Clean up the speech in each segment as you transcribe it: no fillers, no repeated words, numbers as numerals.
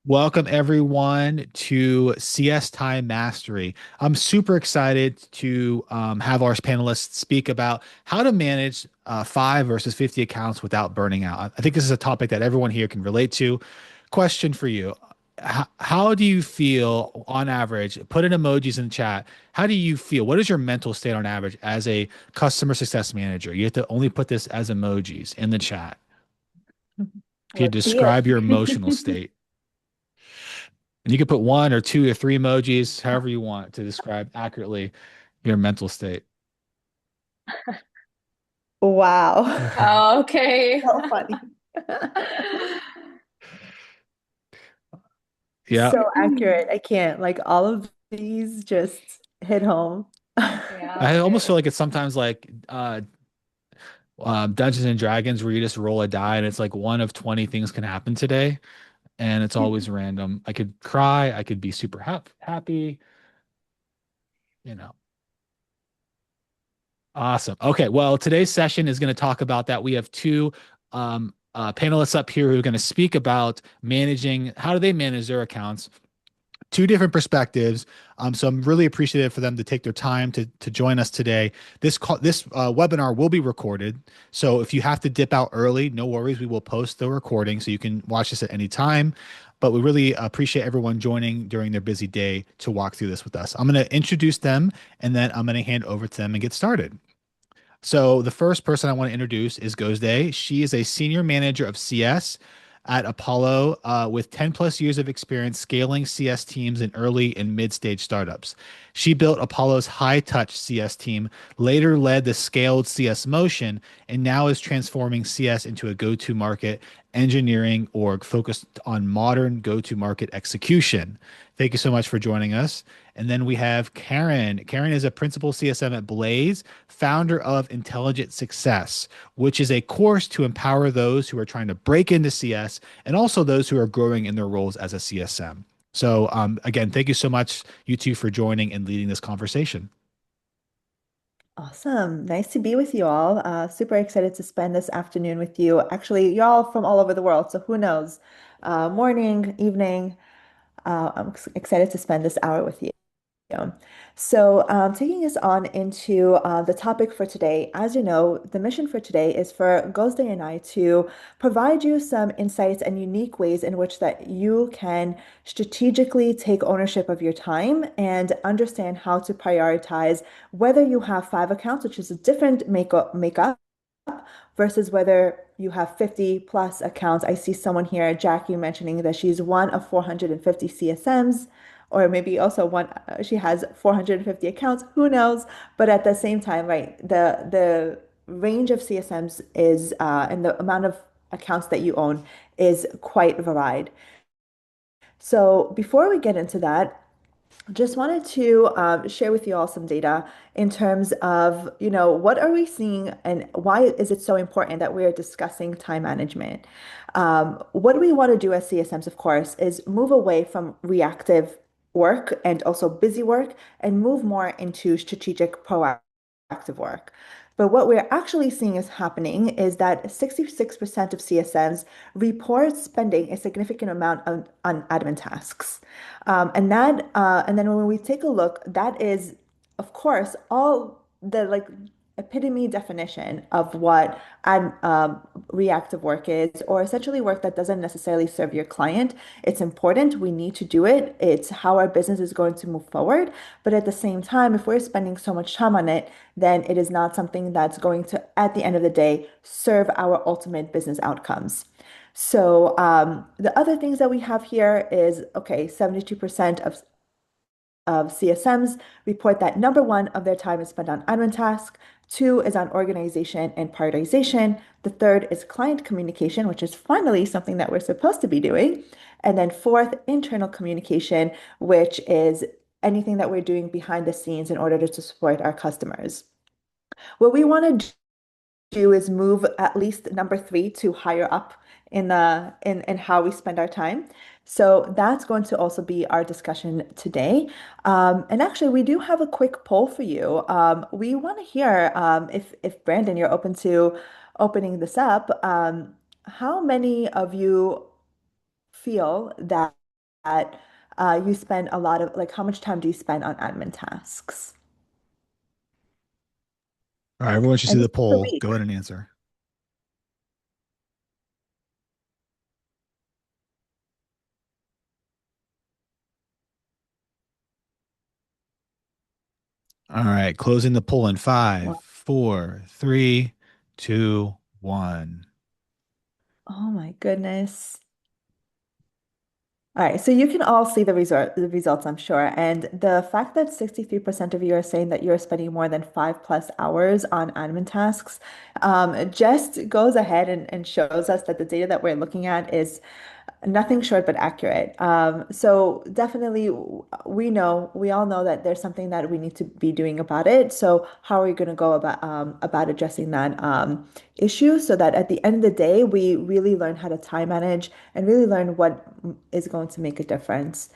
Welcome everyone to CS Time Mastery. I'm super excited to have our panelists speak about how to manage 5 versus 50 accounts without burning out. I think this is a topic that everyone here can relate to. Question for you. How do you feel on average? Put in emojis in the chat. How do you feel? What is your mental state on average as a customer success manager? You have to only put this as emojis in the chat. Can you Let's see it. describe your emotional state? And you can put one or two or three emojis, however you want to describe accurately your mental state. Wow. Okay. So funny. Yeah. So accurate. I can't. Like all of these just hit home. Yeah. I almost feel like it's sometimes like Dungeons and Dragons where you just roll a die and it's like one of 20 things can happen today and it's always random. I could cry, I could be super happy, you know. Awesome. Okay, well, today's session is going to talk about that. We have two panelists up here who are going to speak about managing, how do they manage their accounts, two different perspectives. So I'm really appreciative for them to take their time to join us today. This webinar will be recorded. So if you have to dip out early, no worries. We will post the recording so you can watch this at any time. But we really appreciate everyone joining during their busy day to walk through this with us. I'm going to introduce them and then I'm going to hand over to them and get started. So the first person I want to introduce is Gozde. She is a senior manager of CS at Apollo with 10 plus years of experience scaling CS teams in early and mid stage startups. She built Apollo's high touch CS team, later led the scaled CS motion, and now is transforming CS into a go to market engineering org focused on modern go to market execution. Thank you so much for joining us. And then we have Karin. Karin is a principal CSM at Braze, founder of Intelligent Success, which is a course to empower those who are trying to break into CS and also those who are growing in their roles as a CSM. So, again, thank you so much, you two, for joining and leading this conversation. Awesome. Nice to be with you all. Super excited to spend this afternoon with you. Actually, you're all from all over the world, so who knows? Morning, evening. I'm excited to spend this hour with you. Yeah. So, taking us on into the topic for today, as you know, the mission for today is for Gozde and I to provide you some insights and unique ways in which that you can strategically take ownership of your time and understand how to prioritize whether you have 5 accounts, which is a different makeup versus whether you have 50 plus accounts. I see someone here, Jackie, mentioning that she's one of 450 CSMs, or maybe also one, she has 450 accounts, who knows? But at the same time, right, the range of CSMs is, and the amount of accounts that you own is quite varied. So before we get into that, just wanted to share with you all some data in terms of, what are we seeing and why is it so important that we are discussing time management? What we want to do as CSMs, of course, is move away from reactive work and also busy work and move more into strategic, proactive work. But what we're actually seeing is happening is that 66% of CSMs report spending a significant amount on admin tasks. And then when we take a look, that is, of course, all the like epitome definition of what reactive work is, or essentially work that doesn't necessarily serve your client. It's important. We need to do it. It's how our business is going to move forward. But at the same time, if we're spending so much time on it, then it is not something that's going to, at the end of the day, serve our ultimate business outcomes. So the other things that we have here is, okay, 72% of CSMs report that number one of their time is spent on admin tasks, two is on organization and prioritization, the third is client communication, which is finally something that we're supposed to be doing, and then fourth, internal communication, which is anything that we're doing behind the scenes in order to support our customers. What we want to do is move at least number three to higher up in how we spend our time. So that's going to also be our discussion today. And actually, we do have a quick poll for you. We want to hear if Brandon, you're open to opening this up. How many of you feel that you spend a lot of, like, how much time do you spend on admin tasks? All right, everyone should see And the this is a poll. week. Go ahead and answer. All right, closing the poll in five, Wow. 4, 3, 2, 1. Oh my goodness. All right, so you can all see the results, I'm sure. And the fact that 63% of you are saying that you're spending more than 5+ hours on admin tasks just goes ahead and shows us that the data that we're looking at is nothing short but accurate. So definitely, we all know that there's something that we need to be doing about it. So how are we going to go about addressing that issue so that at the end of the day, we really learn how to time manage and really learn what is going to make a difference.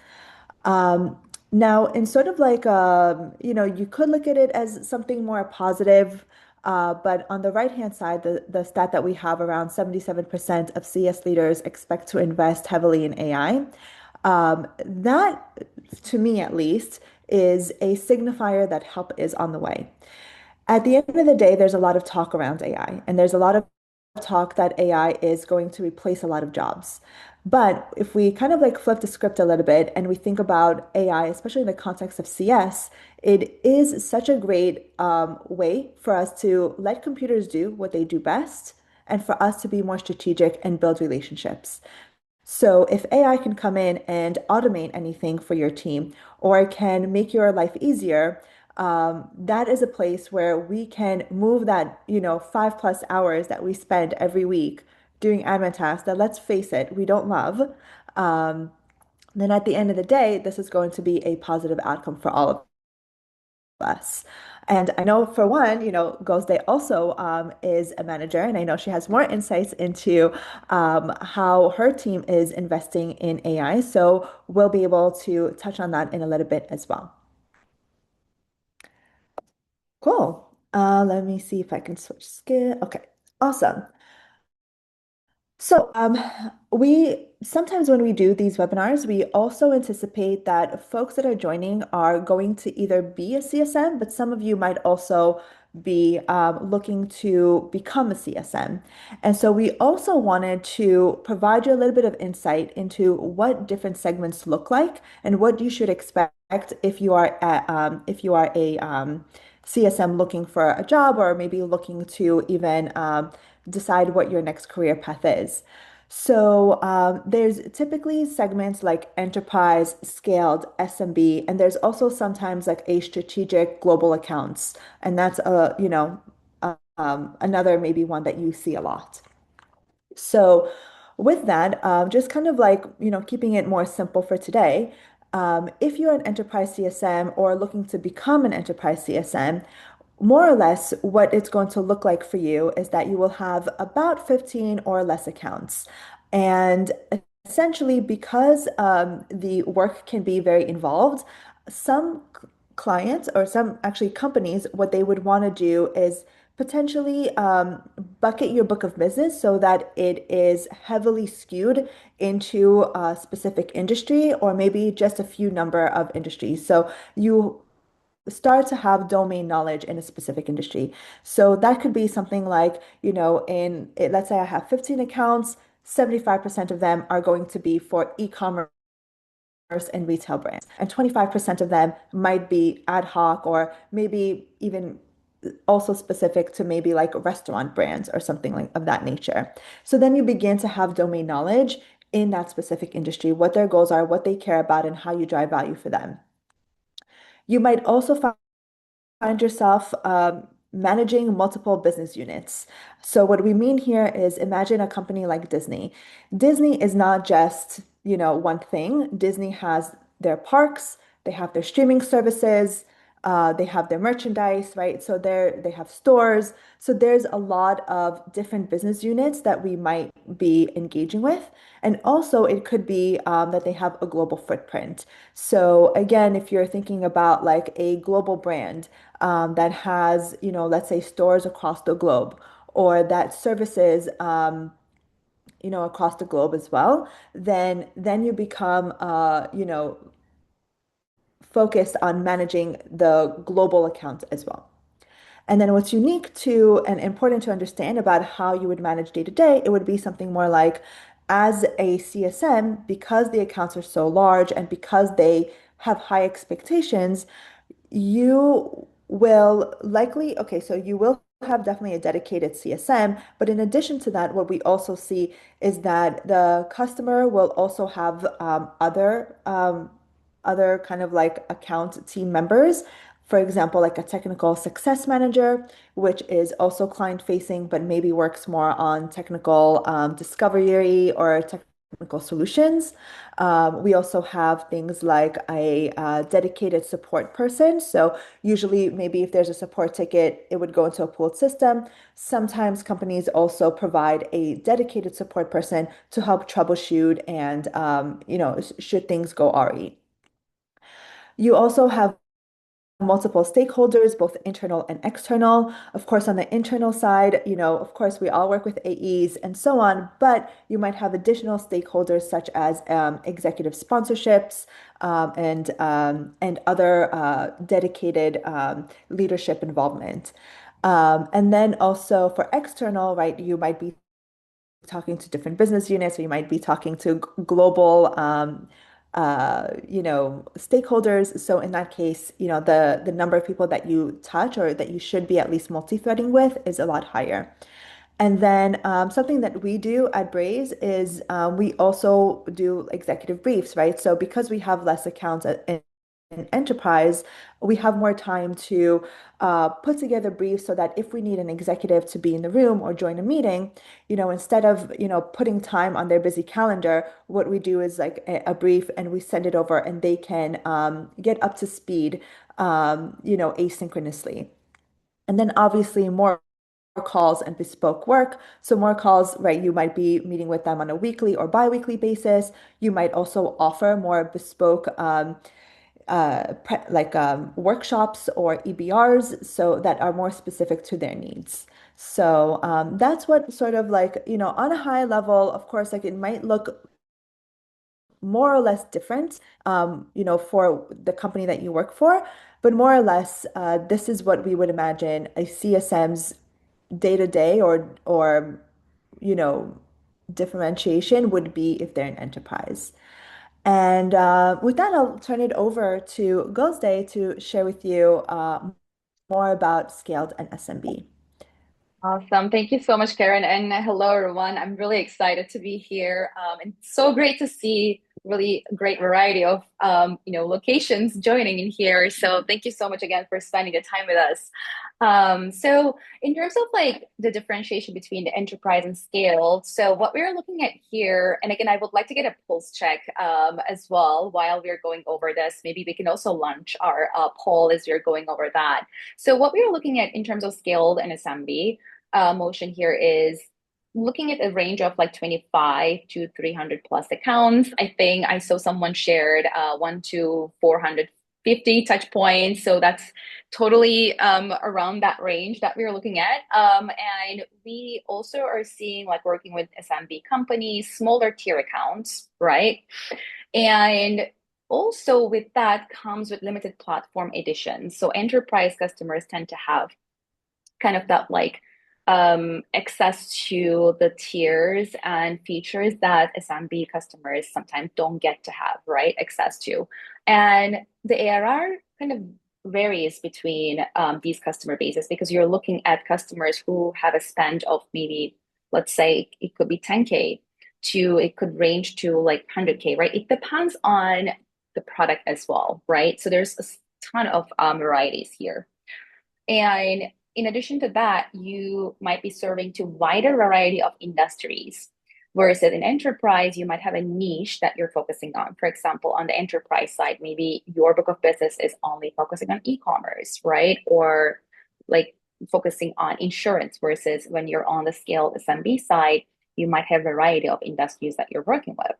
Um, Now, in sort of like, you could look at it as something more positive, but on the right-hand side, the stat that we have around 77% of CS leaders expect to invest heavily in AI. That, to me at least, is a signifier that help is on the way. At the end of the day, there's a lot of talk around AI, and there's a lot of talk that AI is going to replace a lot of jobs. But if we kind of like flip the script a little bit and we think about AI, especially in the context of CS, it is such a great way for us to let computers do what they do best and for us to be more strategic and build relationships. So if AI can come in and automate anything for your team or can make your life easier, that is a place where we can move that, 5+ hours that we spend every week doing admin tasks that, let's face it, we don't love. Um, then at the end of the day, this is going to be a positive outcome for all of us. And I know for one, Gozde also is a manager, and I know she has more insights into how her team is investing in AI. So we'll be able to touch on that in a little bit as well. Cool. Let me see if I can switch screen. Okay, awesome. So, we sometimes when we do these webinars, we also anticipate that folks that are joining are going to either be a CSM, but some of you might also be looking to become a CSM. And so we also wanted to provide you a little bit of insight into what different segments look like and what you should expect if you are a CSM looking for a job or maybe looking to even decide what your next career path is. So there's typically segments like enterprise, scaled, SMB, and there's also sometimes like a strategic global accounts, and that's another maybe one that you see a lot. So with that, just kind of like, keeping it more simple for today, if you're an enterprise CSM or looking to become an enterprise CSM, more or less what it's going to look like for you is that you will have about 15 or less accounts. And essentially, because the work can be very involved, some clients or some actually companies, what they would want to do is potentially bucket your book of business so that it is heavily skewed into a specific industry or maybe just a few number of industries. So you start to have domain knowledge in a specific industry. So that could be something like, let's say I have 15 accounts, 75% of them are going to be for e-commerce and retail brands, and 25% of them might be ad hoc or maybe even also specific to maybe like restaurant brands or something like of that nature. So then you begin to have domain knowledge in that specific industry, what their goals are, what they care about, and how you drive value for them. You might also find yourself managing multiple business units. So what we mean here is imagine a company like Disney. Disney is not just, one thing. Disney has their parks, they have their streaming services, they have their merchandise, right? So they have stores. So there's a lot of different business units that we might be engaging with. And also it could be that they have a global footprint. So again, if you're thinking about like a global brand, that has, let's say stores across the globe or that services across the globe as well, then you become, focused on managing the global accounts as well. And then what's unique to and important to understand about how you would manage day to day, it would be something more like as a CSM, because the accounts are so large and because they have high expectations, you will likely, okay, so you will have definitely a dedicated CSM, but in addition to that, what we also see is that the customer will also have other kind of like account team members. For example, like a technical success manager, which is also client facing, but maybe works more on technical discovery or technical solutions. We also have things like a dedicated support person. So usually maybe if there's a support ticket, it would go into a pooled system. Sometimes companies also provide a dedicated support person to help troubleshoot and, should things go RE. You also have multiple stakeholders, both internal and external. Of course, on the internal side, of course, we all work with AEs and so on, but you might have additional stakeholders such as executive sponsorships and other dedicated leadership involvement. And then also for external, right, you might be talking to different business units, or you might be talking to global stakeholders. So in that case, the number of people that you touch or that you should be at least multi-threading with is a lot higher. And then something that we do at Braze is we also do executive briefs, right? So because we have less accounts in enterprise, we have more time to put together briefs so that if we need an executive to be in the room or join a meeting, instead of, putting time on their busy calendar, what we do is like a brief and we send it over and they can get up to speed, asynchronously. And then obviously more calls and bespoke work. So more calls, right? You might be meeting with them on a weekly or bi-weekly basis. You might also offer more bespoke workshops or EBRs so that are more specific to their needs. So that's what sort of like, on a high level, of course, like it might look more or less different, for the company that you work for, but more or less, this is what we would imagine a CSM's day to day or you know differentiation would be if they're an enterprise. And with that, I'll turn it over to Gozde to share with you more about scaled and SMB. Awesome. Thank you so much, Karin. And hello, everyone. I'm really excited to be here. And so great to see really great variety of, locations joining in here. So thank you so much again for spending the time with us. So in terms of like the differentiation between the enterprise and scale, so what we're looking at here, and again, I would like to get a pulse check as well while we're going over this. Maybe we can also launch our poll as we're going over that. So what we're looking at in terms of scaled and SMB motion here is looking at a range of like 25 to 300 plus accounts. I think I saw someone shared 1 to 450 touch points. So that's totally around that range that we're looking at. And we also are seeing like working with SMB companies, smaller tier accounts, right? And also with that comes with limited platform editions. So enterprise customers tend to have kind of that like access to the tiers and features that SMB customers sometimes don't get to have, right? Access to. And the ARR kind of varies between these customer bases because you're looking at customers who have a spend of maybe, let's say it could be 10K to, it could range to like 100K, right? It depends on the product as well, right? So there's a ton of varieties here. And in addition to that, you might be serving to wider variety of industries. Whereas in enterprise, you might have a niche that you're focusing on. For example, on the enterprise side, maybe your book of business is only focusing on e-commerce, right? Or like focusing on insurance versus when you're on the scale SMB side, you might have a variety of industries that you're working with.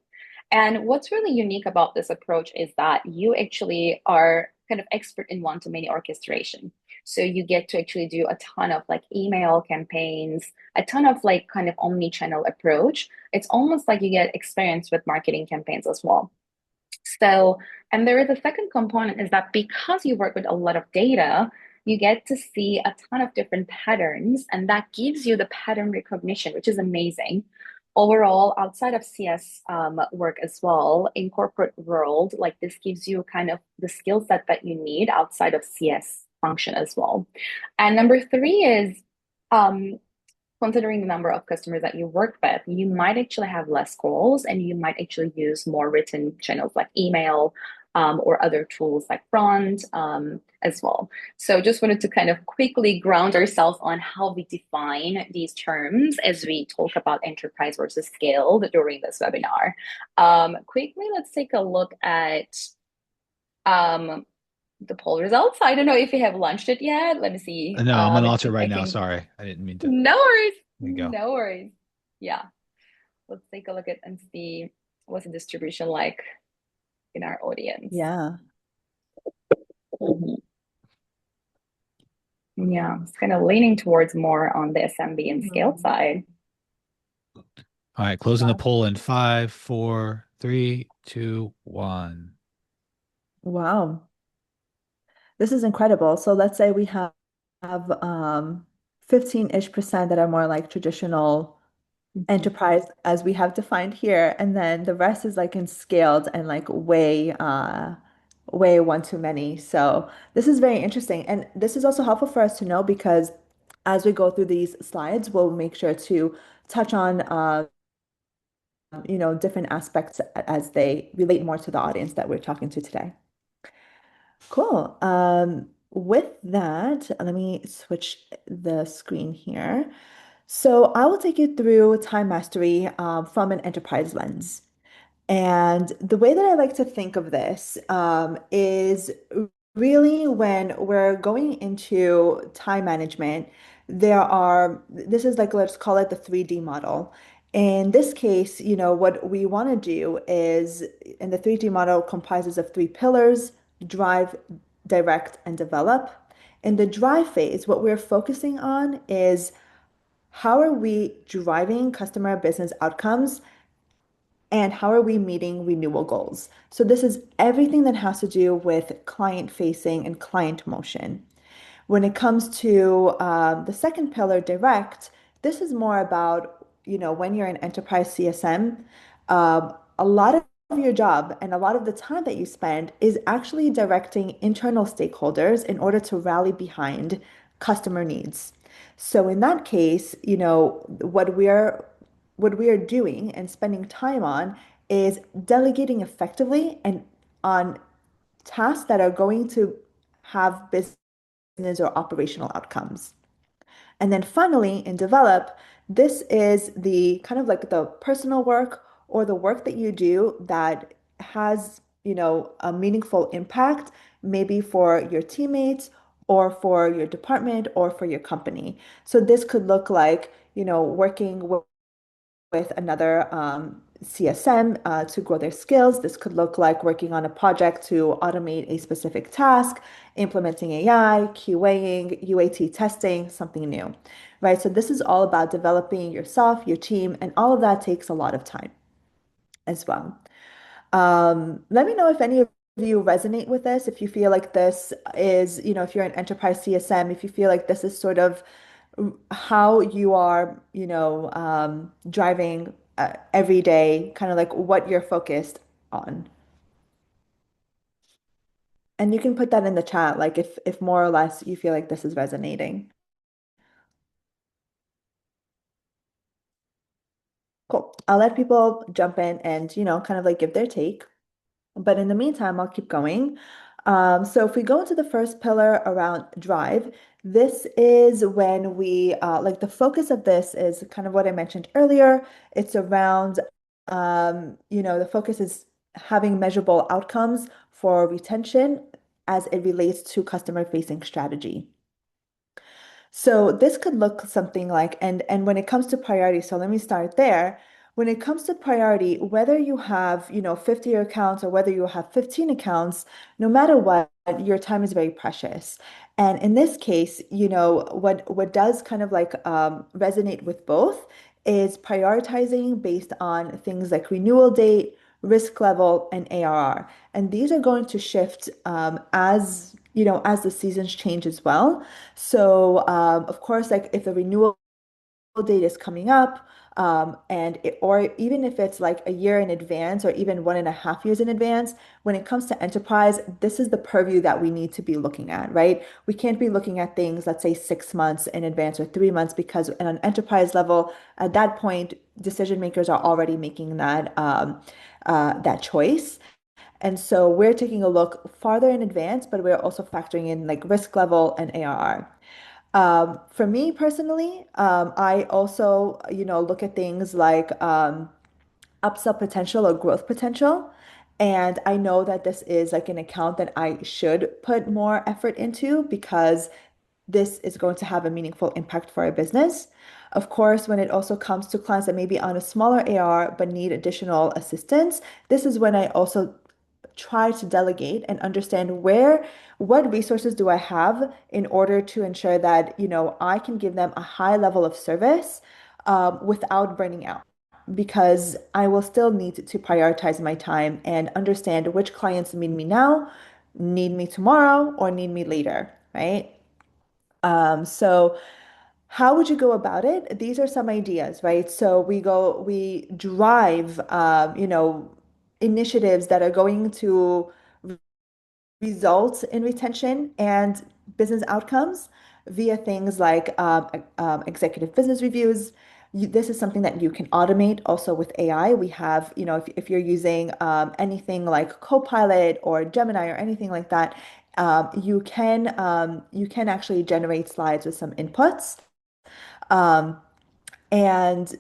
And what's really unique about this approach is that you actually are kind of expert in one-to-many orchestration. So you get to actually do a ton of like email campaigns, a ton of like kind of omni-channel approach. It's almost like you get experience with marketing campaigns as well. So, and there is a second component is that because you work with a lot of data, you get to see a ton of different patterns, and that gives you the pattern recognition, which is amazing. Overall, outside of CS work as well, in corporate world, like this gives you kind of the skill set that you need outside of CS function as well. And number three is um, considering the number of customers that you work with, you might actually have less calls and you might actually use more written channels like email or other tools like Front as well. So just wanted to kind of quickly ground ourselves on how we define these terms as we talk about enterprise versus scaled during this webinar. Quickly, let's take a look at the poll results. I don't know if you have launched it yet. Let me see. No, I'm on If launch it right I now. can. Sorry, I didn't mean to. No worries. There you go. No worries. Yeah. Let's take a look at and see what's the distribution like in our audience. Yeah. Mhm. Yeah, it's kind of leaning towards more on the SMB and scale side. All right, closing the Wow. poll in 5, 4, 3, 2, 1. Wow. This is incredible. So let's say we have 15-ish% that are more like traditional enterprise as we have defined here, and then the rest is like in scaled and like way one too many. So this is very interesting. And this is also helpful for us to know because as we go through these slides, we'll make sure to touch on different aspects as they relate more to the audience that we're talking to today. Cool. With that, let me switch the screen here. So I will take you through time mastery from an enterprise lens. And the way that I like to think of this is really when we're going into time management, this is like, let's call it the 3D model. In this case, what we want to do is, and the 3D model comprises of three pillars: drive, direct, and develop. In the drive phase, what we're focusing on is how are we driving customer business outcomes and how are we meeting renewal goals? So this is everything that has to do with client facing and client motion. When it comes to the second pillar, direct, this is more about, when you're an enterprise CSM, a lot of your job and a lot of the time that you spend is actually directing internal stakeholders in order to rally behind customer needs. So in that case, what we are doing and spending time on is delegating effectively and on tasks that are going to have business or operational outcomes. And then finally, in develop, this is the kind of like the personal work or the work that you do that has, a meaningful impact, maybe for your teammates or for your department or for your company. So this could look like, working with another CSM to grow their skills. This could look like working on a project to automate a specific task, implementing AI, QAing, UAT testing, something new, right? So this is all about developing yourself, your team, and all of that takes a lot of time as well. Let me know if any of you resonate with this, if you feel like this is, if you're an enterprise CSM, if you feel like this is sort of how you are, driving every day, kind of like what you're focused on. And you can put that in the chat, like if more or less you feel like this is resonating. Cool. I'll let people jump in and, kind of like give their take. But in the meantime, I'll keep going. So if we go into the first pillar around drive, this is when we like the focus of this is kind of what I mentioned earlier. It's around, the focus is having measurable outcomes for retention as it relates to customer facing strategy. So this could look something like, and when it comes to priority, so let me start there. when it comes to priority, whether you have, 50 accounts or whether you have 15 accounts, no matter what, your time is very precious. And in this case, what does kind of like resonate with both is prioritizing based on things like renewal date, risk level, and ARR. And these are going to shift as the seasons change as well. So of course, like if the renewal date is coming up, or even if it's like a year in advance or even 1.5 years in advance, when it comes to enterprise, this is the purview that we need to be looking at, right? We can't be looking at things, let's say 6 months in advance or 3 months, because at an enterprise level, at that point, decision makers are already making that choice. And so we're taking a look farther in advance, but we're also factoring in like risk level and ARR. For me personally, I also, look at things like upsell potential or growth potential. And I know that this is like an account that I should put more effort into because this is going to have a meaningful impact for our business. Of course, when it also comes to clients that may be on a smaller AR but need additional assistance, this is when I also try to delegate and understand what resources do I have in order to ensure that, I can give them a high level of service without burning out. Because I will still need to prioritize my time and understand which clients need me now, need me tomorrow, or need me later, right? So how would you go about it? These are some ideas, right? So we drive, initiatives that are going to results in retention and business outcomes via things like executive business reviews. This is something that you can automate also with AI. We have, if you're using anything like Copilot or Gemini or anything like that, you can actually generate slides with some inputs. Um, and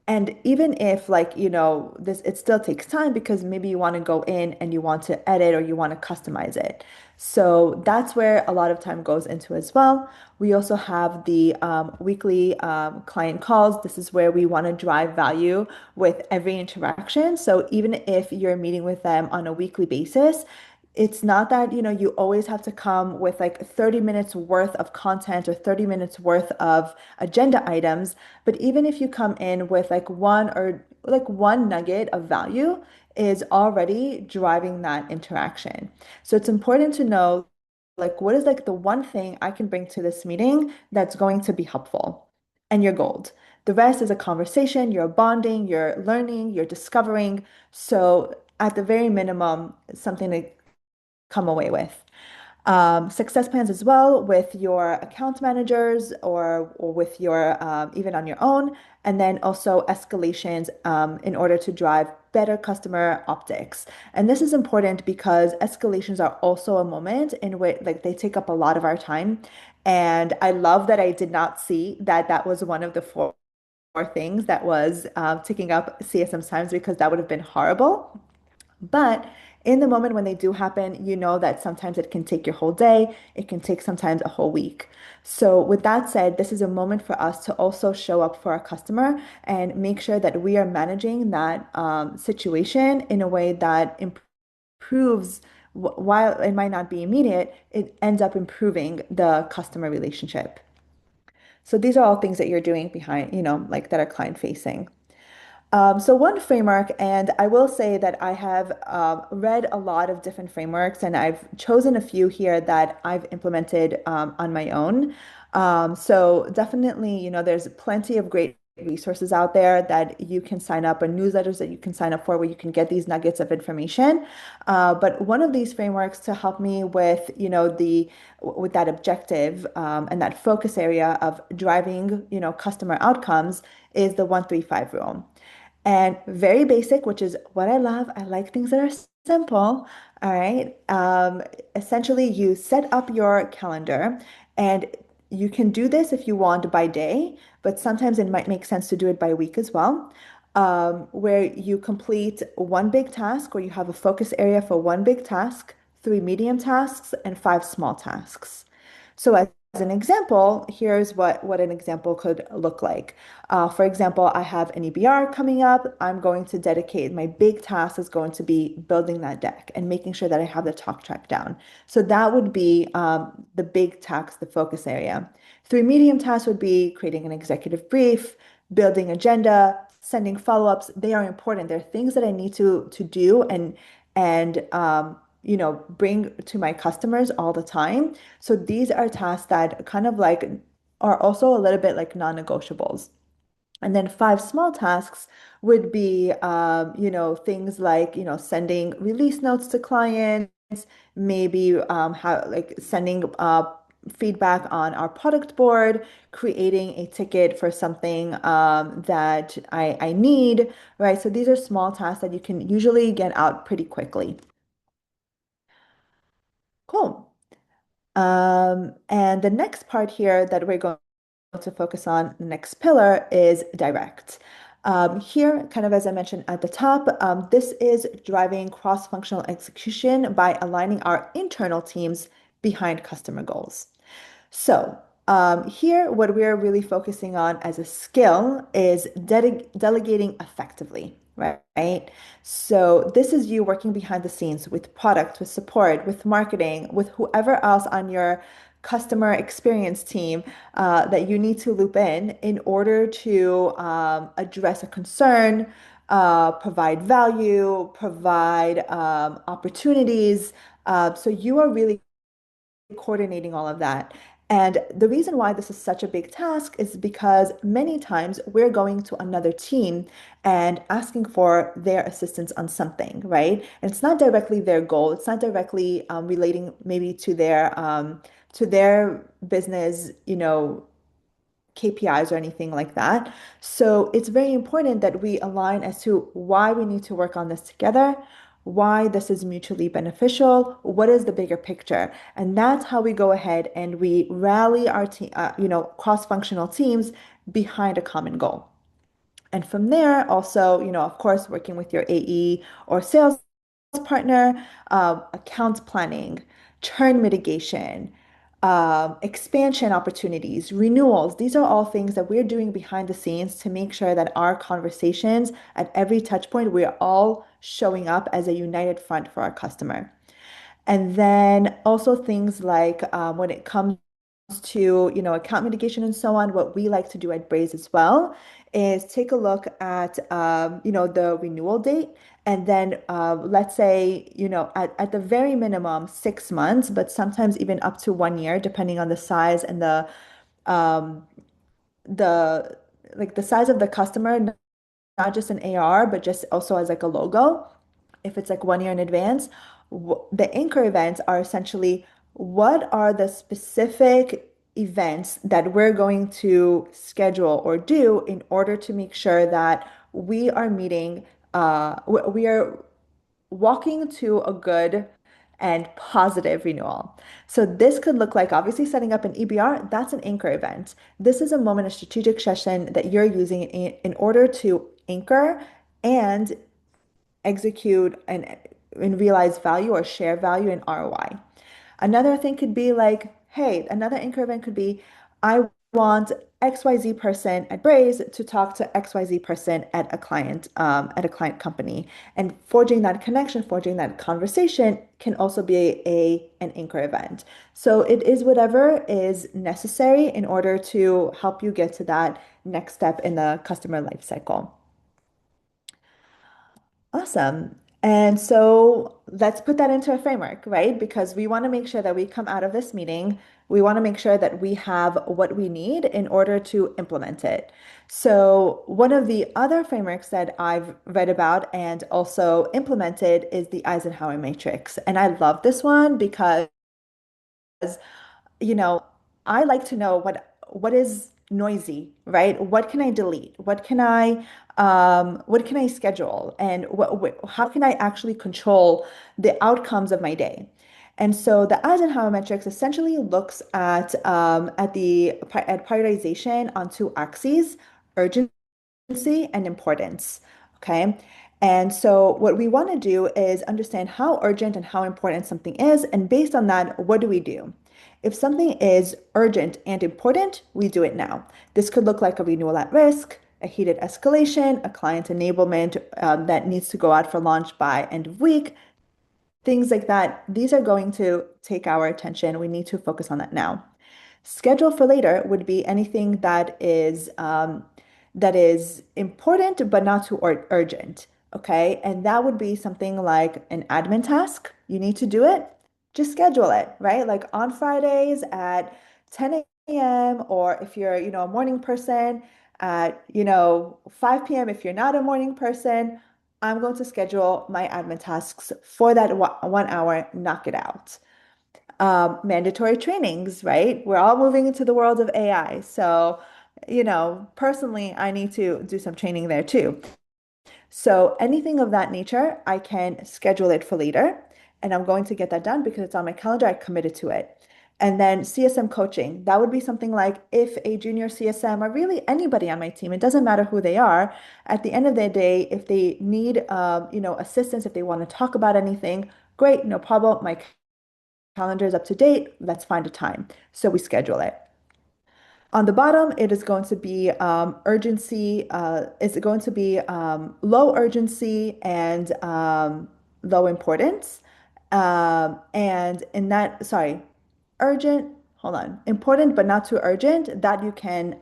and even if like, this it still takes time because maybe you want to go in and you want to edit or you want to customize it. So that's where a lot of time goes into as well. We also have the weekly client calls. This is where we want to drive value with every interaction. So even if you're meeting with them on a weekly basis, it's not that, you always have to come with like 30 minutes worth of content or 30 minutes worth of agenda items. But even if you come in with like one nugget of value is already driving that interaction. So it's important to know like what is like the one thing I can bring to this meeting that's going to be helpful and you're gold. The rest is a conversation, you're bonding, you're learning, you're discovering. So at the very minimum, something to come away with. Success plans as well with your account managers or with your even on your own, and then also escalations in order to drive better customer optics. And this is important because escalations are also a moment in which like they take up a lot of our time. And I love that I did not see that that was one of the four things that was taking up CSM's times because that would have been horrible. But in the moment when they do happen, you know that sometimes it can take your whole day. It can take sometimes a whole week. So with that said, this is a moment for us to also show up for our customer and make sure that we are managing that situation in a way that improves, while it might not be immediate, it ends up improving the customer relationship. So these are all things that you're doing behind, like that are client facing. So one framework, and I will say that I have read a lot of different frameworks, and I've chosen a few here that I've implemented on my own. So definitely, there's plenty of great resources out there that you can sign up, or newsletters that you can sign up for, where you can get these nuggets of information. But one of these frameworks to help me with, with that objective and that focus area of driving, customer outcomes is the 1-3-5 rule. And very basic, which is what I love. I like things that are simple. All right. Essentially, you set up your calendar, and you can do this if you want by day, but sometimes it might make sense to do it by week as well. Where you complete one big task, or you have a focus area for one big task, three medium tasks, and five small tasks. So an example, here's what an example could look like. For example, I have an EBR coming up. I'm going to dedicate my big task is going to be building that deck and making sure that I have the talk track down. So that would be the big task, the focus area. Three medium tasks would be creating an executive brief, building agenda, sending follow-ups. They are important. They're things that I need to do and bring to my customers all the time. So these are tasks that kind of like are also a little bit like non-negotiables. And then five small tasks would be, things like, sending release notes to clients, maybe how like sending feedback on our product board, creating a ticket for something that I need, right? So these are small tasks that you can usually get out pretty quickly. Cool. And the next part here that we're going to focus on, the next pillar is direct. Here, kind of as I mentioned at the top, this is driving cross-functional execution by aligning our internal teams behind customer goals. So here, what we're really focusing on as a skill is delegating effectively, right? So this is you working behind the scenes with product, with support, with marketing, with whoever else on your customer experience team that you need to loop in order to address a concern, provide value, provide opportunities. So you are really coordinating all of that. And the reason why this is such a big task is because many times we're going to another team and asking for their assistance on something, right? And it's not directly their goal. It's not directly relating maybe to their business, KPIs or anything like that. So it's very important that we align as to why we need to work on this together, why this is mutually beneficial, what is the bigger picture. And that's how we go ahead and we rally our team, cross-functional teams behind a common goal. And from there, also, of course, working with your AE or sales partner, account planning, churn mitigation, expansion opportunities, renewals. These are all things that we're doing behind the scenes to make sure that our conversations at every touch point, we're all showing up as a united front for our customer. And then also things like when it comes to, account mitigation and so on, what we like to do at Braze as well is take a look at, the renewal date. And then let's say, at the very minimum, 6 months, but sometimes even up to 1 year, depending on the size and um, the like the size of the customer, not just an AR, but just also as like a logo if it's like 1 year in advance. The anchor events are essentially what are the specific events that we're going to schedule or do in order to make sure that we are meeting, we are walking to a good and positive renewal. So this could look like obviously setting up an EBR, that's an anchor event. This is a moment, a strategic session that you're using in order to anchor and execute and realize value or share value and ROI. Another thing could be like, hey, another anchor event could be, I want XYZ person at Braze to talk to XYZ person at a client company. And forging that connection, forging that conversation can also be an anchor event. So it is whatever is necessary in order to help you get to that next step in the customer life cycle. Awesome. And so let's put that into a framework, right? Because we want to make sure that we come out of this meeting, we want to make sure that we have what we need in order to implement it. So, one of the other frameworks that I've read about and also implemented is the Eisenhower matrix. And I love this one because you know, I like to know what is noisy, right? What can I delete? What can I schedule? And how can I actually control the outcomes of my day? And so the Eisenhower metrics essentially looks at prioritization on two axes, urgency and importance. Okay. And so what we want to do is understand how urgent and how important something is. And based on that, what do we do? If something is urgent and important, we do it now. This could look like a renewal at risk, a heated escalation, a client enablement that needs to go out for launch by end of week, things like that. These are going to take our attention. We need to focus on that now. Schedule for later would be anything that is important but not too urgent. Okay, and that would be something like an admin task. You need to do it, just schedule it, right? Like on Fridays at 10 a.m. or if you're, a morning person at, 5 p.m. if you're not a morning person, I'm going to schedule my admin tasks for that 1 hour, knock it out. Mandatory trainings, right? We're all moving into the world of AI. So, personally, I need to do some training there too. So anything of that nature, I can schedule it for later, and I'm going to get that done because it's on my calendar. I committed to it. And then CSM coaching, that would be something like if a junior CSM or really anybody on my team, it doesn't matter who they are, at the end of the day, if they need, assistance, if they want to talk about anything, great, no problem. My calendar is up to date. Let's find a time. So we schedule it. On the bottom, it is going to be urgency. It's going to be low urgency and low importance. And in that, sorry, urgent, hold on, important but not too urgent, that you can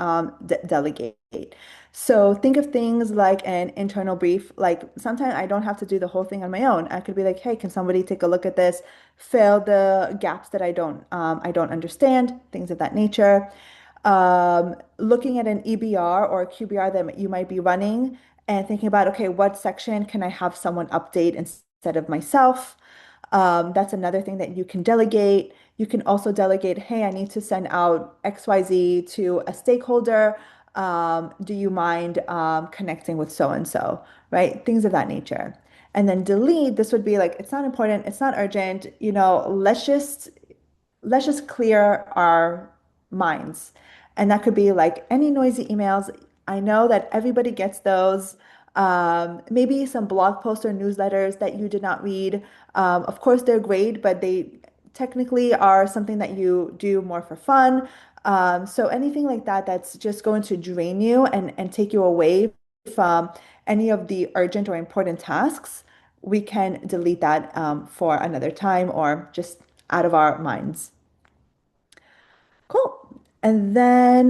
delegate. So think of things like an internal brief. Like sometimes I don't have to do the whole thing on my own. I could be like, hey, can somebody take a look at this, fill the gaps that I don't understand, things of that nature. Looking at an EBR or a QBR that you might be running and thinking about, okay, what section can I have someone update instead of myself? That's another thing that you can delegate. You can also delegate, hey, I need to send out XYZ to a stakeholder. Do you mind connecting with so and so, right? Things of that nature. And then delete, this would be like, it's not important, it's not urgent, let's just clear our minds. And that could be like any noisy emails. I know that everybody gets those. Maybe some blog posts or newsletters that you did not read. Of course, they're great, but they technically are something that you do more for fun. So anything like that that's just going to drain you and take you away from any of the urgent or important tasks, we can delete that for another time or just out of our minds. Cool. And then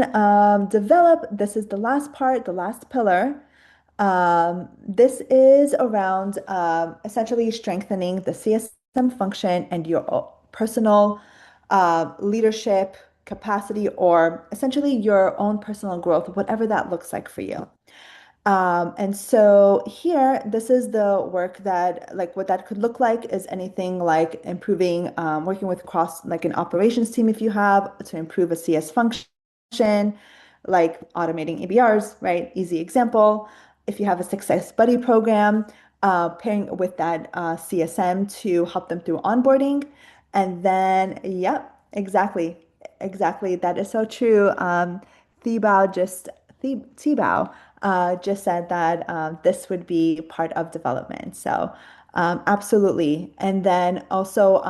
develop, this is the last part, the last pillar. This is around essentially strengthening the CSM function and your personal leadership capacity, or essentially your own personal growth, whatever that looks like for you. And so here, this is the work that, like, what that could look like is anything like improving, working with like an operations team if you have to improve a CS function, like automating ABRs, right? Easy example. If you have a Success Buddy program, pairing with that CSM to help them through onboarding. And then, yep, exactly. Exactly. That is so true. Thibaut just Thibaut just said that this would be part of development. So absolutely. And then also,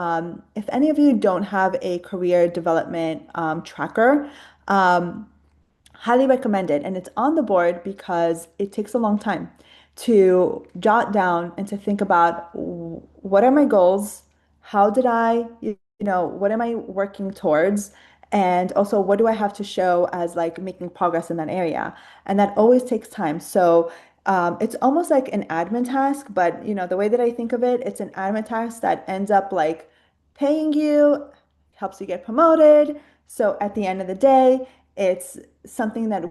if any of you don't have a career development tracker, highly recommend it. And it's on the board because it takes a long time to jot down and to think about what are my goals? How did what am I working towards? And also, what do I have to show as like making progress in that area? And that always takes time. So it's almost like an admin task, but the way that I think of it, it's an admin task that ends up like paying you, helps you get promoted. So at the end of the day, it's something that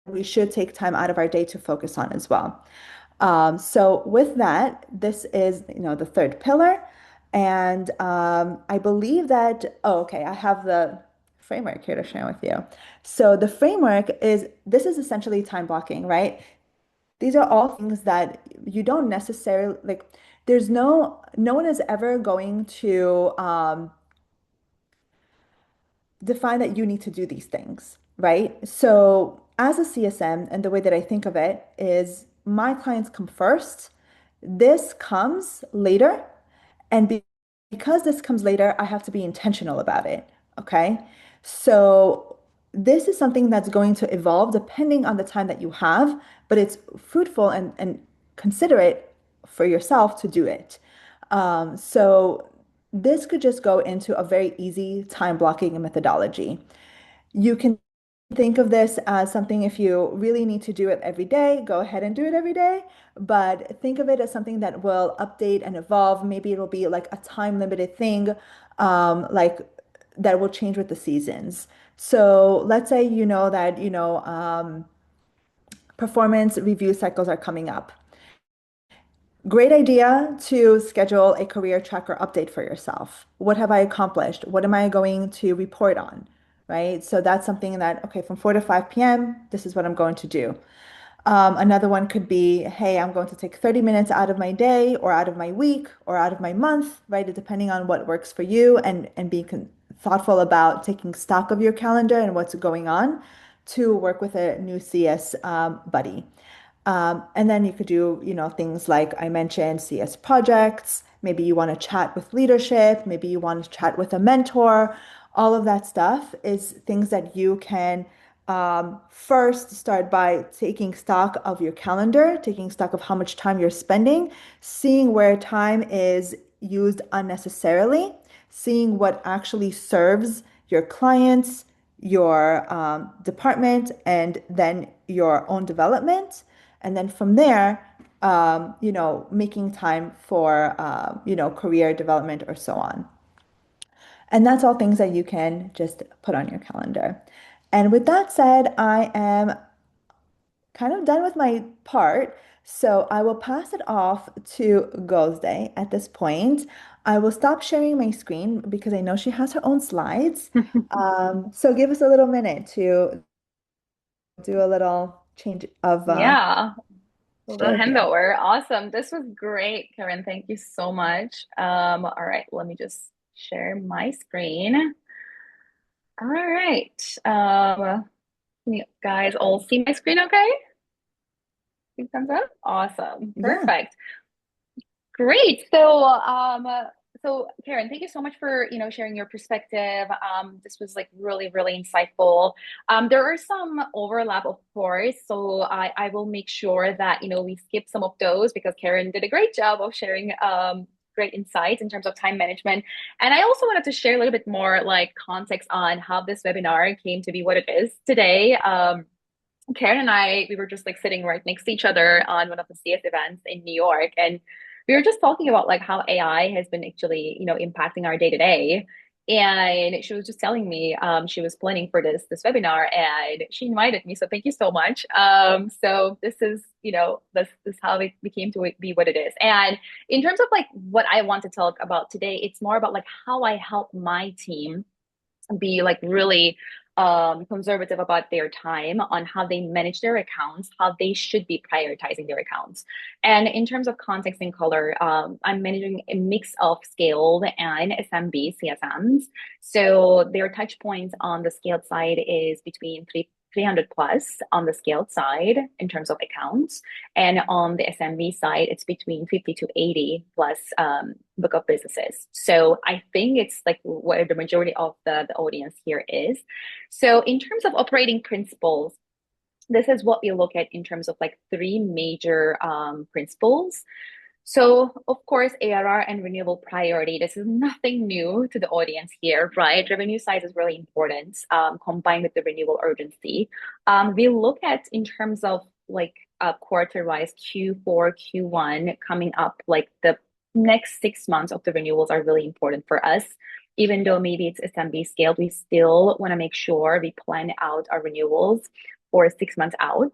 we should take time out of our day to focus on as well. So with that, this is, the third pillar. And I believe that, oh, okay, I have the framework here to share with you. So the framework this is essentially time blocking, right? These are all things that you don't necessarily like. No one is ever going to define that you need to do these things, right? So as a CSM, and the way that I think of it is my clients come first, this comes later, and because this comes later, I have to be intentional about it, Okay. So this is something that's going to evolve depending on the time that you have, but it's fruitful and considerate for yourself to do it. So this could just go into a very easy time blocking methodology. You can think of this as something if you really need to do it every day, go ahead and do it every day. But think of it as something that will update and evolve. Maybe it'll be like a time limited thing, like that will change with the seasons. So let's say you know that, performance review cycles are coming up. Great idea to schedule a career tracker update for yourself. What have I accomplished? What am I going to report on? Right? So that's something that, okay, from 4 to 5 p.m., this is what I'm going to do. Another one could be, hey, I'm going to take 30 minutes out of my day or out of my week or out of my month, right? Depending on what works for you and being thoughtful about taking stock of your calendar and what's going on to work with a new CS buddy. And then you could do, things like I mentioned, CS projects. Maybe you want to chat with leadership. Maybe you want to chat with a mentor. All of that stuff is things that you can first start by taking stock of your calendar, taking stock of how much time you're spending, seeing where time is used unnecessarily, seeing what actually serves your clients, your department, and then your own development. And then from there, making time for, career development or so on. And that's all things that you can just put on your calendar. And with that said, I am kind of done with my part. So I will pass it off to Gozde at this point. I will stop sharing my screen because I know she has her own slides. So give us a little minute to do a little change of Yeah, a little share here. handover. Awesome. This was great, Karin. Thank you so much. All right, let me just share my screen. All right. Can you guys all see my screen okay? Big thumbs up. Awesome. Yeah. Perfect. Great. So Karin, thank you so much for, sharing your perspective. This was like really, really insightful. There are some overlap, of course. So I will make sure that, we skip some of those because Karin did a great job of sharing great insights in terms of time management. And I also wanted to share a little bit more like context on how this webinar came to be what it is today. Karen and I, we were just like sitting right next to each other on one of the CS events in New York, and we were just talking about like how AI has been actually, impacting our day to day. And she was just telling me she was planning for this webinar, and she invited me. So thank you so much. So this is, this how it became to be what it is. And in terms of like what I want to talk about today, it's more about like how I help my team be like really conservative about their time on how they manage their accounts, how they should be prioritizing their accounts. And in terms of context and color, I'm managing a mix of scaled and SMB CSMs. So their touch points on the scaled side is between 300 plus on the scaled side in terms of accounts. And on the SMB side, it's between 50 to 80 plus book of businesses. So I think it's like where the majority of the audience here is. So in terms of operating principles, this is what we look at in terms of like three major principles. So, of course, ARR and renewable priority. This is nothing new to the audience here, right? Revenue size is really important, combined with the renewal urgency. We look at in terms of like quarter-wise Q4, Q1 coming up, like the next 6 months of the renewals are really important for us. Even though maybe it's SMB scaled, we still want to make sure we plan out our renewals for 6 months out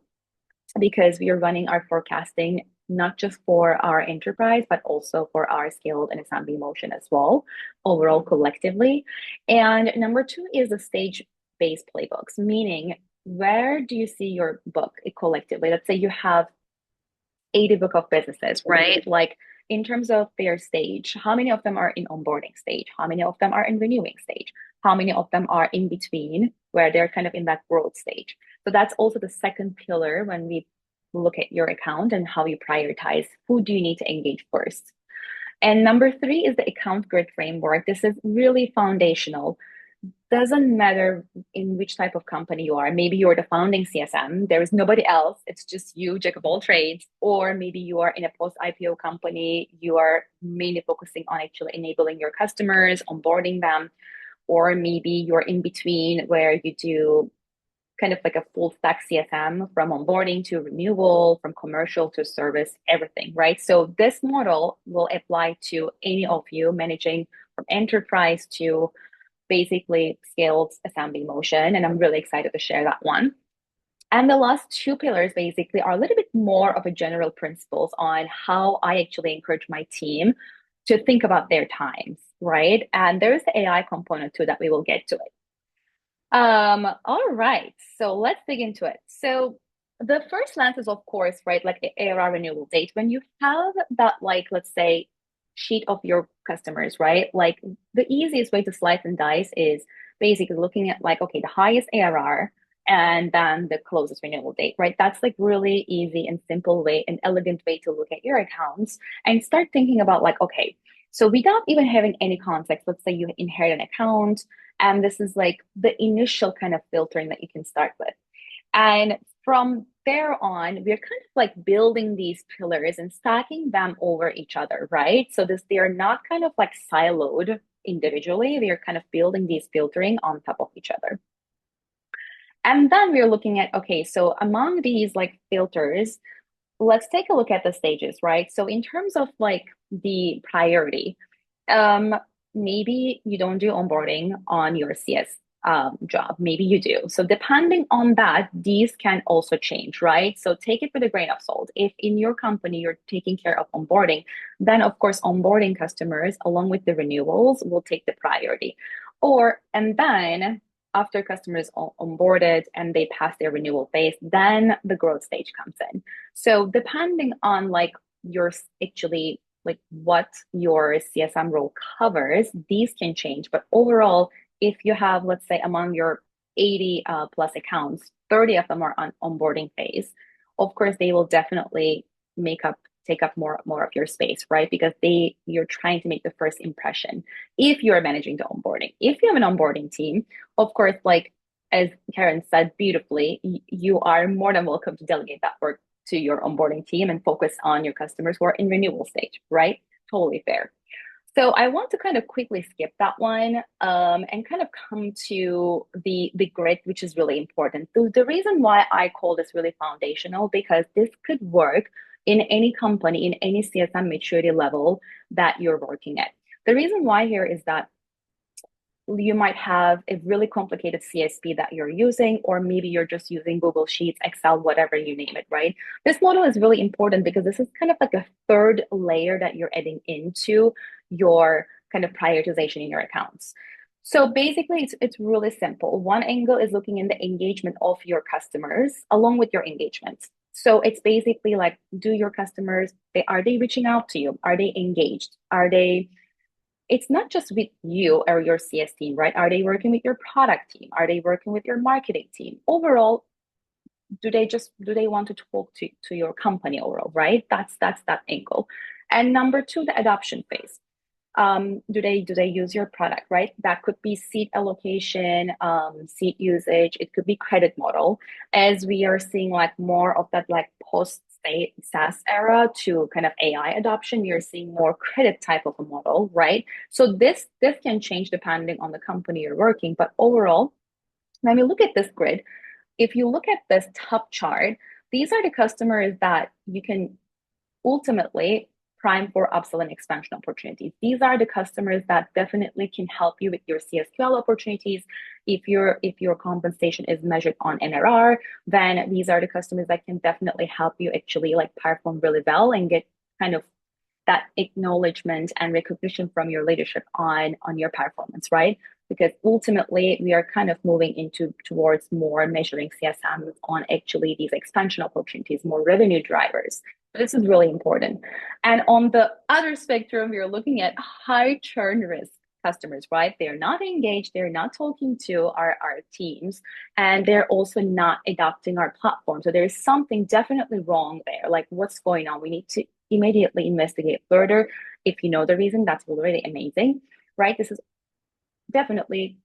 because we are running our forecasting not just for our enterprise, but also for our scaled and SMB motion as well, overall collectively. And number two is the stage-based playbooks, meaning where do you see your book collectively? Let's say you have 80 book of businesses, right? Like in terms of their stage, how many of them are in onboarding stage? How many of them are in renewing stage? How many of them are in between where they're kind of in that growth stage? So that's also the second pillar when we look at your account and how you prioritize who do you need to engage first. And number three is the account grid framework. This is really foundational. doesn't matter in which type of company you are. Maybe you're the founding CSM, there is nobody else, it's just you, jack of all trades. Or maybe you are in a post-IPO company, you are mainly focusing on actually enabling your customers, onboarding them. Or maybe you're in between where you do kind of like a full stack CSM from onboarding to renewal, from commercial to service, everything, right? So this model will apply to any of you managing from enterprise to basically scaled assembly motion. And I'm really excited to share that one. And the last two pillars basically are a little bit more of a general principles on how I actually encourage my team to think about their times, right? And there's the AI component too that we will get to it. All right, so let's dig into it. So the first lens is, of course, right, like ARR renewal date. When you have that, like, let's say, sheet of your customers, right? Like the easiest way to slice and dice is basically looking at like, okay, the highest ARR and then the closest renewal date, right? That's like really easy and simple way, an elegant way to look at your accounts and start thinking about like, okay, so without even having any context, let's say you inherit an account and this is like the initial kind of filtering that you can start with. And from there on, we're kind of like building these pillars and stacking them over each other, right? So they are not kind of like siloed individually. We are kind of building these filtering on top of each other. And then we're looking at, okay, so among these like filters, let's take a look at the stages, right? So in terms of like the priority, maybe you don't do onboarding on your CS job, maybe you do. So depending on that, these can also change, right? So take it with a grain of salt. If in your company you're taking care of onboarding, then of course onboarding customers along with the renewals will take the priority. And then after customers are onboarded and they pass their renewal phase, then the growth stage comes in. So depending on like your actually like what your CSM role covers, these can change. But overall, if you have, let's say, among your 80 plus accounts, 30 of them are on onboarding phase, of course, they will definitely take up more of your space, right? Because you're trying to make the first impression if you're managing the onboarding. If you have an onboarding team, of course, like as Karin said beautifully, you are more than welcome to delegate that work to your onboarding team and focus on your customers who are in renewal stage, right? Totally fair. So I want to kind of quickly skip that one and kind of come to the grid, which is really important. The reason why I call this really foundational, because this could work in any company, in any CSM maturity level that you're working at. The reason why here is that you might have a really complicated CSP that you're using, or maybe you're just using Google Sheets, Excel, whatever you name it, right? This model is really important because this is kind of like a third layer that you're adding into your kind of prioritization in your accounts. So basically, it's really simple. One angle is looking in the engagement of your customers along with your engagements. So it's basically like, do your customers, are they reaching out to you? Are they engaged? It's not just with you or your CS team, right? Are they working with your product team? Are they working with your marketing team? Overall, do they want to talk to your company overall, right? That's that angle. And number two, the adoption phase. Do they use your product, right? That could be seat allocation, seat usage. It could be credit model. As we are seeing like more of that like post SaaS era to kind of AI adoption, you're seeing more credit type of a model, right? So this can change depending on the company you're working. But overall, when we look at this grid, if you look at this top chart, these are the customers that you can ultimately prime for upsell and expansion opportunities. These are the customers that definitely can help you with your CSQL opportunities. If your compensation is measured on NRR, then these are the customers that can definitely help you actually like perform really well and get kind of that acknowledgement and recognition from your leadership on your performance, right? Because ultimately we are kind of moving towards more measuring CSM on actually these expansion opportunities, more revenue drivers. This is really important. And on the other spectrum, we're looking at high churn risk customers, right? They're not engaged, they're not talking to our teams, and they're also not adopting our platform. So there's something definitely wrong there. Like, what's going on? We need to immediately investigate further. If you know the reason, that's already amazing, right? This is definitely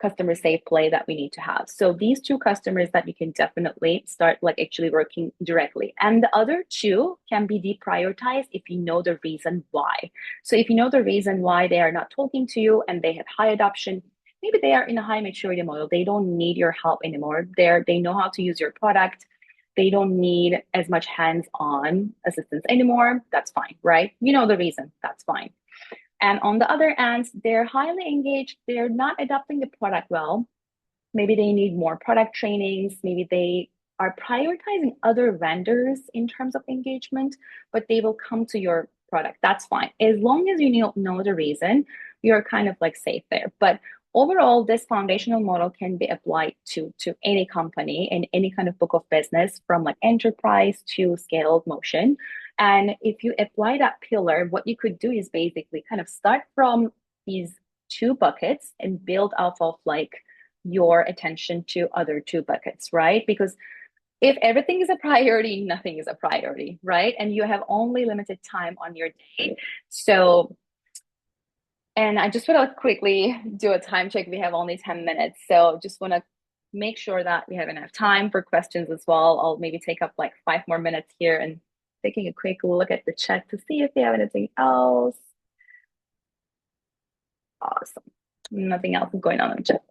customer safe play that we need to have. So these two customers that you can definitely start like actually working directly. And the other two can be deprioritized if you know the reason why. So if you know the reason why they are not talking to you and they have high adoption, maybe they are in a high maturity model. They don't need your help anymore. They know how to use your product. They don't need as much hands-on assistance anymore. That's fine, right? You know the reason. That's fine. And on the other end, they're highly engaged. They're not adopting the product well. Maybe they need more product trainings. Maybe they are prioritizing other vendors in terms of engagement, but they will come to your product. That's fine. As long as you know the reason, you're kind of like safe there. But overall, this foundational model can be applied to any company in any kind of book of business, from like enterprise to scaled motion. And if you apply that pillar, what you could do is basically kind of start from these two buckets and build off of like your attention to other two buckets, right? Because if everything is a priority, nothing is a priority, right? And you have only limited time on your day. So, and I just want to quickly do a time check. We have only 10 minutes. So just want to make sure that we have enough time for questions as well. I'll maybe take up like 5 more minutes here and taking a quick look at the chat to see if they have anything else. Awesome. Nothing else is going on in the chat.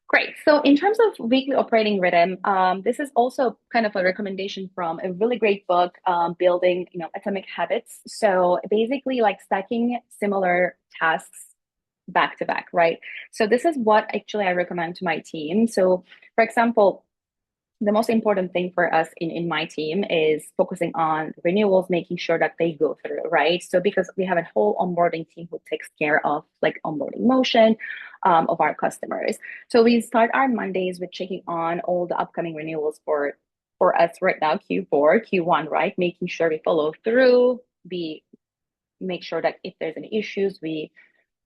Great. So in terms of weekly operating rhythm, this is also kind of a recommendation from a really great book, Building, Atomic Habits. So basically like stacking similar tasks back to back, right? So this is what actually I recommend to my team. So for example, the most important thing for us in my team is focusing on renewals, making sure that they go through, right? So because we have a whole onboarding team who takes care of like onboarding motion of our customers. So we start our Mondays with checking on all the upcoming renewals for us right now, Q4, Q1, right? Making sure we follow through, we make sure that if there's any issues, we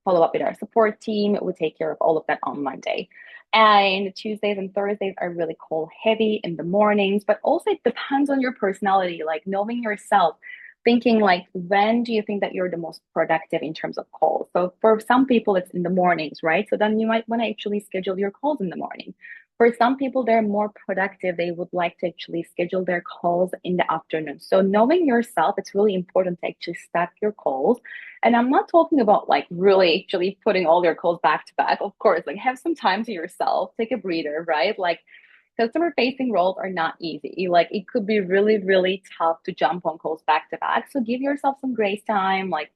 follow up with our support team. We take care of all of that on Monday. And Tuesdays and Thursdays are really call heavy in the mornings, but also it depends on your personality, like knowing yourself, thinking like, when do you think that you're the most productive in terms of calls? So for some people, it's in the mornings, right? So then you might want to actually schedule your calls in the morning. For some people, they're more productive. They would like to actually schedule their calls in the afternoon. So knowing yourself, it's really important to actually stack your calls. And I'm not talking about like really actually putting all your calls back to back. Of course, like have some time to yourself, take a breather, right? Like customer facing roles are not easy. Like it could be really, really tough to jump on calls back to back. So give yourself some grace time, like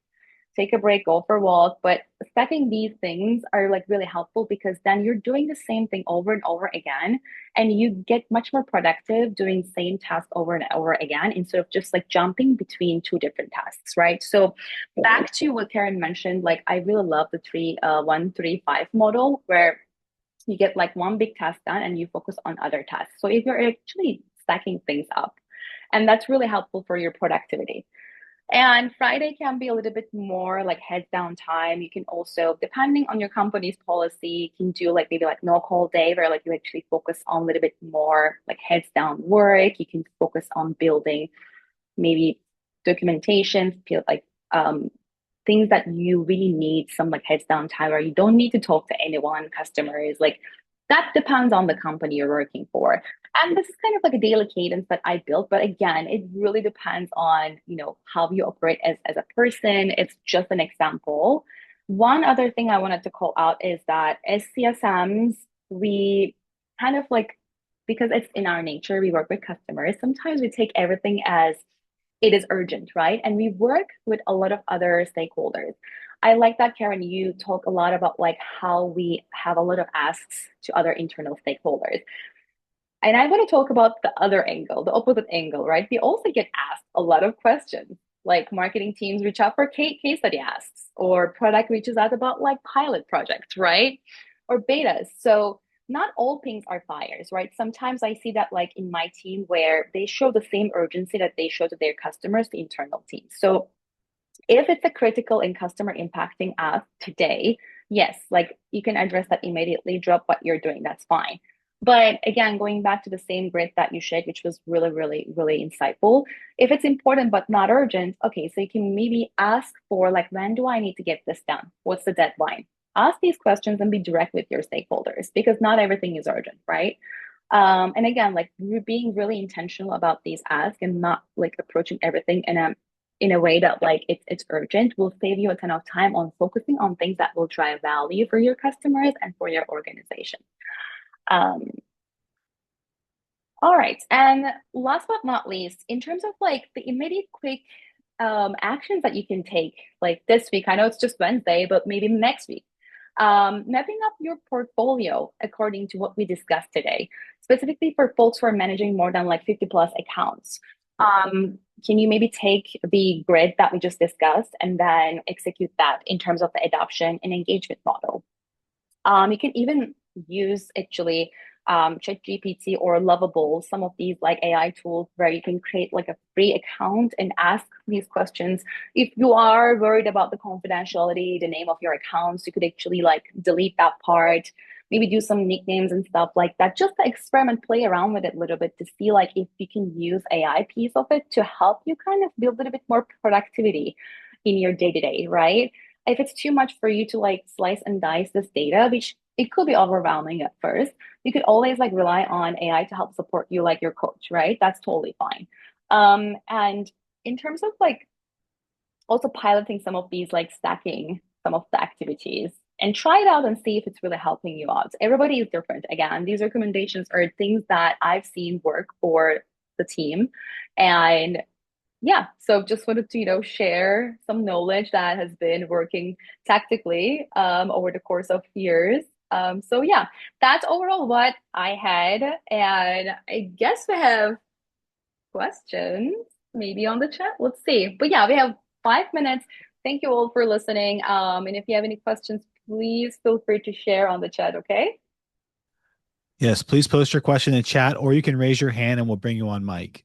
take a break, go for a walk. But stacking these things are like really helpful because then you're doing the same thing over and over again, and you get much more productive doing same task over and over again instead of just like jumping between two different tasks, right? So back to what Karin mentioned, like I really love the 3-1-3-5 model where you get like one big task done and you focus on other tasks. So if you're actually stacking things up, and that's really helpful for your productivity. And Friday can be a little bit more like heads down time. You can also, depending on your company's policy, you can do like maybe like no call day where like you actually focus on a little bit more like heads down work. You can focus on building maybe documentation, like things that you really need some like heads down time where you don't need to talk to anyone, customers, like that depends on the company you're working for. And this is kind of like a daily cadence that I built. But again, it really depends on, how you operate as a person. It's just an example. One other thing I wanted to call out is that as CSMs, we kind of like, because it's in our nature, we work with customers. Sometimes we take everything as it is urgent, right? And we work with a lot of other stakeholders. I like that, Karin, you talk a lot about like how we have a lot of asks to other internal stakeholders. And I want to talk about the other angle, the opposite angle, right? We also get asked a lot of questions, like marketing teams reach out for case study asks, or product reaches out about like pilot projects, right? Or betas. So not all pings are fires, right? Sometimes I see that like in my team where they show the same urgency that they show to their customers, the internal teams. So if it's a critical and customer impacting ask today, yes, like you can address that immediately, drop what you're doing, that's fine. But again, going back to the same grid that you shared, which was really, really, really insightful. If it's important but not urgent, okay, so you can maybe ask for like, when do I need to get this done? What's the deadline? ask these questions and be direct with your stakeholders, because not everything is urgent, right? And again, like you're being really intentional about these asks and not like approaching everything in a way that like it's urgent will save you a ton of time on focusing on things that will drive value for your customers and for your organization. Um, all right. And last but not least, in terms of like the immediate quick actions that you can take like this week, I know it's just Wednesday, but maybe next week, mapping up your portfolio according to what we discussed today, specifically for folks who are managing more than like 50 plus accounts. Can you maybe take the grid that we just discussed and then execute that in terms of the adoption and engagement model? You can even use actually ChatGPT or Lovable, some of these like AI tools where you can create like a free account and ask these questions. If you are worried about the confidentiality, the name of your accounts, you could actually like delete that part, maybe do some nicknames and stuff like that, just to experiment, play around with it a little bit to see like if you can use AI piece of it to help you kind of build a little bit more productivity in your day-to-day, right? If it's too much for you to like slice and dice this data, which it could be overwhelming at first, you could always like rely on AI to help support you like your coach, right? That's totally fine. And in terms of like also piloting some of these, like stacking some of the activities and try it out and see if it's really helping you out. Everybody is different. Again, these recommendations are things that I've seen work for the team. And yeah, so just wanted to, share some knowledge that has been working tactically over the course of years. So yeah, that's overall what I had. And I guess we have questions maybe on the chat. Let's see. But yeah, we have 5 minutes. Thank you all for listening. And if you have any questions, please feel free to share on the chat, okay? Yes, please post your question in chat, or you can raise your hand and we'll bring you on mic.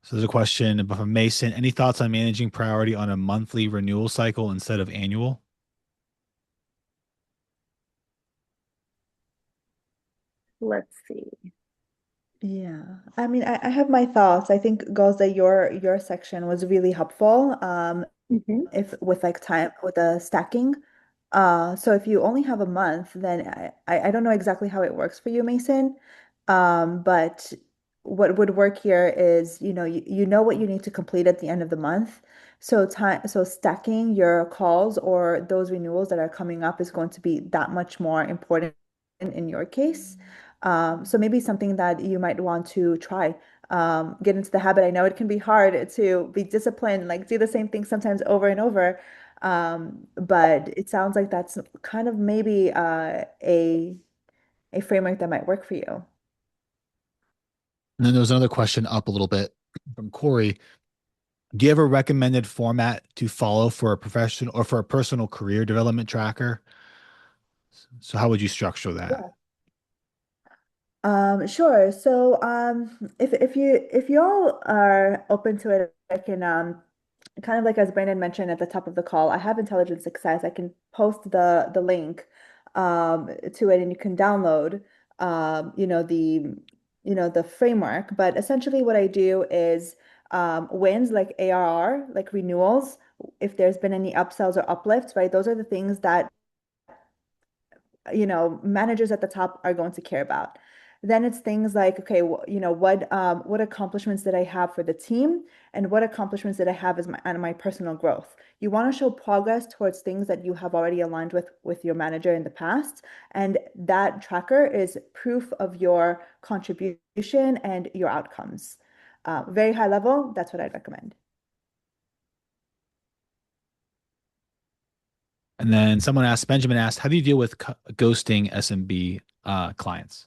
So there's a question from Mason. Any thoughts on managing priority on a monthly renewal cycle instead of annual? Let's see. Yeah, I mean, I have my thoughts. I think Gozde, your section was really helpful. Mhm. If with like time with the stacking. So if you only have a month, then I don't know exactly how it works for you, Mason. But what would work here is, you know what you need to complete at the end of the month. So stacking your calls or those renewals that are coming up is going to be that much more important in your case. So maybe something that you might want to try. Get into the habit. I know it can be hard to be disciplined, like do the same thing sometimes over and over. But it sounds like that's kind of maybe a framework that might work for you. And then there was another question up a little bit from Corey. Do you have a recommended format to follow for a professional or for a personal career development tracker? So how would you structure that? Yeah. Sure. So, if you all are open to it, I can kind of like as Brandon mentioned at the top of the call, I have Intelligent Success. I can post the link to it, and you can download the framework. But essentially, what I do is wins like ARR, like renewals. If there's been any upsells or uplifts, right? Those are the things that managers at the top are going to care about. Then it's things like, okay, what accomplishments did I have for the team, and what accomplishments did I have as my personal growth? You want to show progress towards things that you have already aligned with your manager in the past, and that tracker is proof of your contribution and your outcomes. Very high level, that's what I'd recommend. And then Benjamin asked, how do you deal with ghosting SMB clients?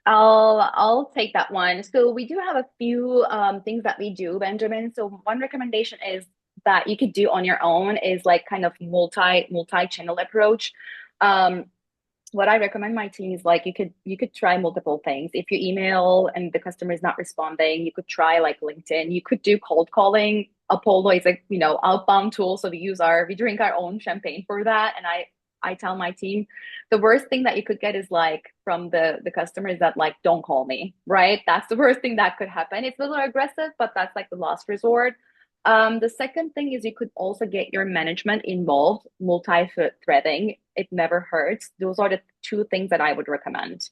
I'll take that one. So we do have a few things that we do, Benjamin. So one recommendation is that you could do on your own is like kind of multi-channel approach. Um, what I recommend my team is like you could try multiple things. If you email and the customer is not responding, you could try like LinkedIn. You could do cold calling. Apollo is like outbound tool, so we drink our own champagne for that. And I tell my team the worst thing that you could get is like from the customers that like don't call me, right? That's the worst thing that could happen. It's a little aggressive, but that's like the last resort. The second thing is you could also get your management involved, multi-threading. It never hurts. Those are the two things that I would recommend.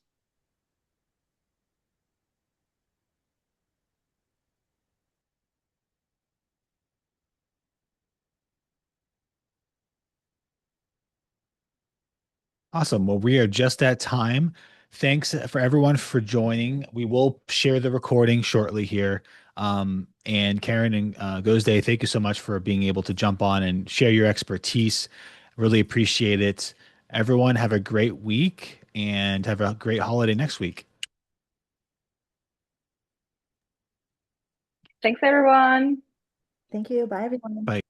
Awesome. Well, we are just at time. Thanks for everyone for joining. We will share the recording shortly here. And Karin and Gozde, thank you so much for being able to jump on and share your expertise. Really appreciate it. Everyone, have a great week and have a great holiday next week. Thanks, everyone. Thank you. Bye, everyone. Bye.